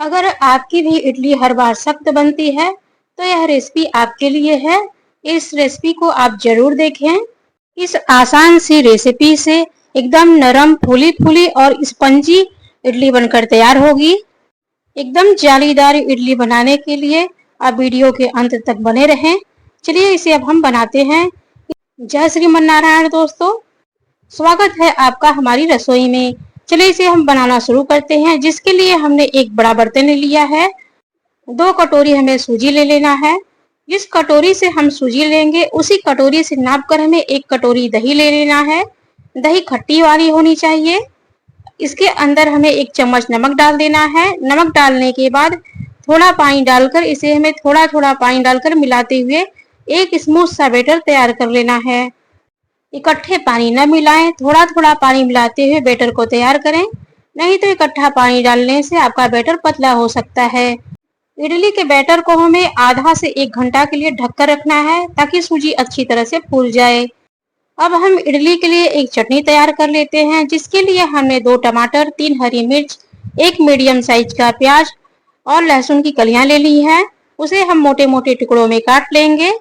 अगर आपकी भी इडली हर बार सख्त बनती है तो यह रेसिपी आपके लिए है। इस रेसिपी को आप जरूर देखें। इस आसान सी रेसिपी से एकदम नरम फूली फूली और स्पंजी इडली बनकर तैयार होगी। एकदम जालीदार इडली बनाने के लिए आप वीडियो के अंत तक बने रहें। चलिए इसे अब हम बनाते हैं। जय श्रीमन नारायण दोस्तों, स्वागत है आपका हमारी रसोई में। चलिए इसे हम बनाना शुरू करते हैं। जिसके लिए हमने एक बड़ा बर्तन ले लिया है। 2 कटोरी हमें सूजी ले लेना है। जिस कटोरी से हम सूजी लेंगे उसी कटोरी से नाप कर हमें 1 कटोरी दही ले लेना है। दही खट्टी वाली होनी चाहिए। इसके अंदर हमें 1 चम्मच नमक डाल देना है। नमक डालने के बाद थोड़ा पानी डालकर इसे हमें थोड़ा थोड़ा पानी डालकर मिलाते हुए एक स्मूथ सा बैटर तैयार कर लेना है। इकट्ठे पानी न मिलाएं, थोड़ा थोड़ा पानी मिलाते हुए बैटर को तैयार करें, नहीं तो इकट्ठा पानी डालने से आपका बैटर पतला हो सकता है। इडली के बैटर को हमें आधा से 1 घंटा के लिए ढककर रखना है ताकि सूजी अच्छी तरह से फूल जाए। अब हम इडली के लिए एक चटनी तैयार कर लेते हैं। जिसके लिए हमने 2 टमाटर, 3 हरी मिर्च, 1 मीडियम साइज का प्याज और लहसुन की कलियां ले ली हैं। उसे हम मोटे मोटे टुकड़ों में काट लेंगे।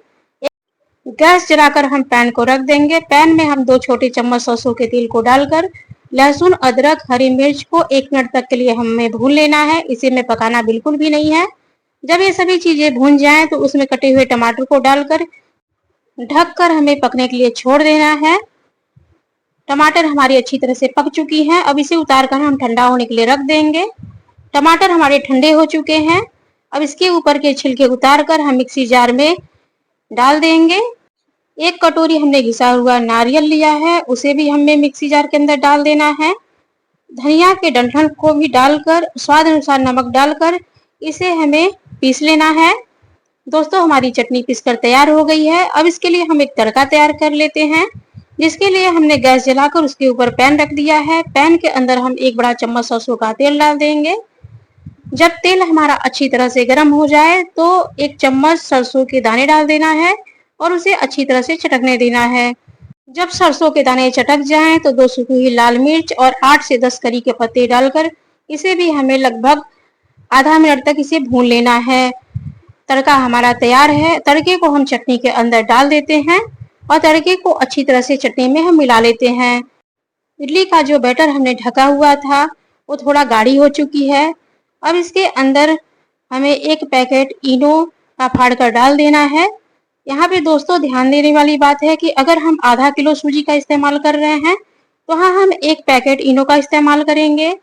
गैस जलाकर हम पैन को रख देंगे। पैन में हम 2 छोटे चम्मच सरसों के तेल को डालकर लहसुन, अदरक, हरी मिर्च को 1 मिनट तक के लिए हमें भून लेना है। इसे में पकाना बिल्कुल भी नहीं है। जब ये सभी चीजें भून जाएं तो उसमें कटे हुए टमाटर को डालकर ढककर हमें पकने के लिए छोड़ देना है। टमाटर हमारी अच्छी तरह से पक चुकी हैं। अब इसे उतार कर हम ठंडा होने के लिए रख देंगे। टमाटर हमारे ठंडे हो चुके हैं। अब इसके ऊपर के छिलके उतार कर हम मिक्सी जार में डाल देंगे। 1 कटोरी हमने घिसा हुआ नारियल लिया है, उसे भी हमें मिक्सी जार के अंदर डाल देना है। धनिया के डंठल को भी डालकर स्वाद अनुसार नमक डालकर इसे हमें पीस लेना है। दोस्तों हमारी चटनी पीसकर तैयार हो गई है। अब इसके लिए हम एक तड़का तैयार कर लेते हैं। जिसके लिए हमने गैस जलाकर उसके ऊपर पैन रख दिया है। पैन के अंदर हम 1 बड़ा चम्मच सरसों का तेल डाल देंगे। जब तेल हमारा अच्छी तरह से गर्म हो जाए तो 1 चम्मच सरसों के दाने डाल देना है और उसे अच्छी तरह से चटकने देना है। जब सरसों के दाने चटक जाएं तो 2 सूखी हुई लाल मिर्च और 8 से 10 करी के पत्ते डालकर इसे भी हमें लगभग आधा मिनट तक इसे भून लेना है। तड़का हमारा तैयार है। तड़के को हम चटनी के अंदर डाल देते हैं और तड़के को अच्छी तरह से चटनी में हम मिला लेते हैं। इडली का जो बैटर हमने ढका हुआ था वो थोड़ा गाढ़ी हो चुकी है। अब इसके अंदर हमें 1 पैकेट इनो का फाड़ कर डाल देना है। यहाँ पे दोस्तों ध्यान देने वाली बात है कि अगर हम आधा किलो सूजी का इस्तेमाल कर रहे हैं तो हाँ हम 1 पैकेट इनो का इस्तेमाल करेंगे।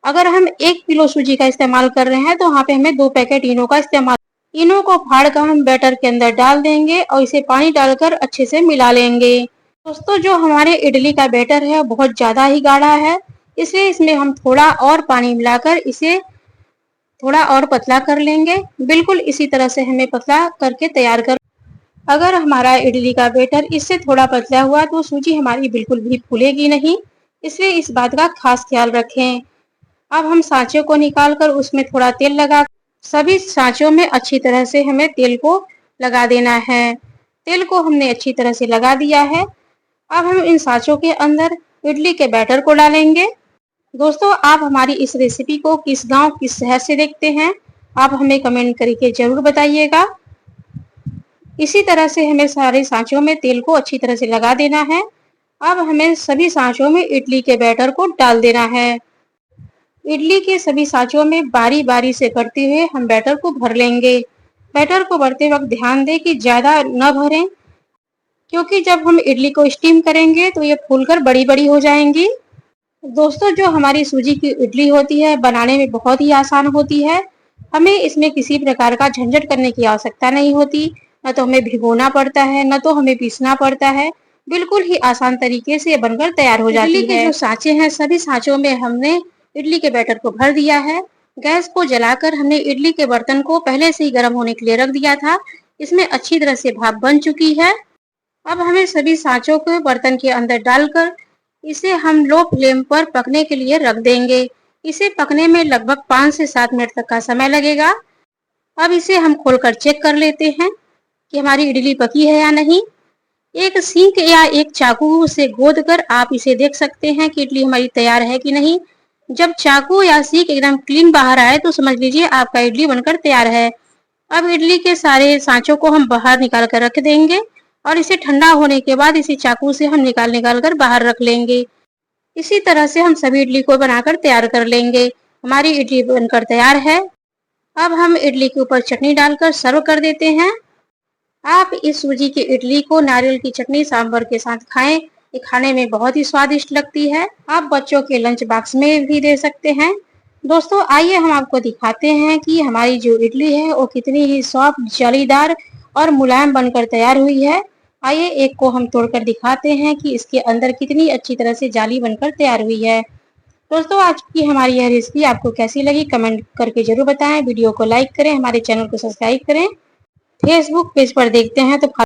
अगर हम 1 किलो सूजी का इस्तेमाल कर रहे हैं तो वहाँ पे हमें 2 पैकेट इनो का इस्तेमाल। इनो को फाड़ कर हम बैटर के अंदर डाल देंगे और इसे पानी डालकर अच्छे से मिला लेंगे। दोस्तों जो हमारे इडली का बैटर है बहुत ज्यादा ही गाढ़ा है, इसलिए इसमें हम थोड़ा और पानी मिलाकर इसे थोड़ा और पतला कर लेंगे। बिल्कुल इसी तरह से हमें पतला करके तैयार कर। अगर हमारा इडली का बैटर इससे थोड़ा पतला हुआ तो सूजी हमारी बिल्कुल भी फूलेगी नहीं, इसलिए इस बात का खास ख्याल रखें। अब हम सांचों को निकाल कर उसमें थोड़ा तेल लगा सभी सांचों में अच्छी तरह से हमें तेल को लगा देना है। तेल को हमने अच्छी तरह से लगा दिया है। अब हम इन सांचों के अंदर इडली के बैटर को डालेंगे। दोस्तों आप हमारी इस रेसिपी को किस गांव किस शहर से देखते हैं, आप हमें कमेंट करके जरूर बताइएगा। इसी तरह से हमें सारे सांचों में तेल को अच्छी तरह से लगा देना है। अब हमें सभी सांचों में इडली के बैटर को डाल देना है। इडली के सभी सांचों में बारी बारी से करते हुए हम बैटर को भर लेंगे। बैटर को भरते वक्त ध्यान दें कि ज्यादा न भरें, क्योंकि जब हम इडली को स्टीम करेंगे तो ये फूलकर बड़ी बड़ी हो जाएंगी। दोस्तों जो हमारी सूजी की इडली होती है बनाने में बहुत ही आसान होती है। हमें इसमें किसी प्रकार का झंझट करने की आवश्यकता नहीं होती। न तो हमें भिगोना पड़ता है, न तो हमें पीसना पड़ता है। बिल्कुल ही आसान तरीके से बनकर तैयार हो जाती है। इडली के जो सांचे हैं सभी सांचों में हमने इडली के बैटर को भर दिया है। गैस को जलाकर हमने इडली के बर्तन को पहले से ही गर्म होने के लिए रख दिया था। इसमें अच्छी तरह से भाप बन चुकी है। अब हमें सभी सांचों को बर्तन के अंदर डालकर इसे हम लो फ्लेम पर पकने के लिए रख देंगे। इसे पकने में लगभग 5 से 7 मिनट तक का समय लगेगा। अब इसे हम खोलकर चेक कर लेते हैं कि हमारी इडली पकी है या नहीं। एक सींक या एक चाकू से गोद कर आप इसे देख सकते हैं कि इडली हमारी तैयार है कि नहीं। जब चाकू या सीख एकदम क्लीन बाहर आए तो समझ लीजिए आपका इडली बनकर तैयार है। अब इडली के सारे सांचों को हम बाहर निकाल कर रख देंगे और इसे ठंडा होने के बाद इसे चाकू से हम निकाल कर बाहर रख लेंगे। इसी तरह से हम सभी इडली को बनाकर तैयार कर लेंगे। हमारी इडली बनकर तैयार है। अब हम इडली के ऊपर चटनी डालकर सर्व कर देते हैं। आप इस सूजी की इडली को नारियल की चटनी सांभर के साथ खाएं। ये खाने में बहुत ही स्वादिष्ट लगती है। आप बच्चों के लंच बॉक्स में भी दे सकते हैं। दोस्तों आइए हम आपको दिखाते हैं कि हमारी जो इडली है वो कितनी ही सॉफ्ट, जालीदार और मुलायम बनकर तैयार हुई है। आइए एक को हम तोड़कर दिखाते हैं कि इसके अंदर कितनी अच्छी तरह से जाली बनकर तैयार हुई है। दोस्तों आज की हमारी यह रेसिपी आपको कैसी लगी कमेंट करके जरूर बताएं। वीडियो को लाइक करें, हमारे चैनल को सब्सक्राइब करें। फेसबुक पेज पर देखते हैं तो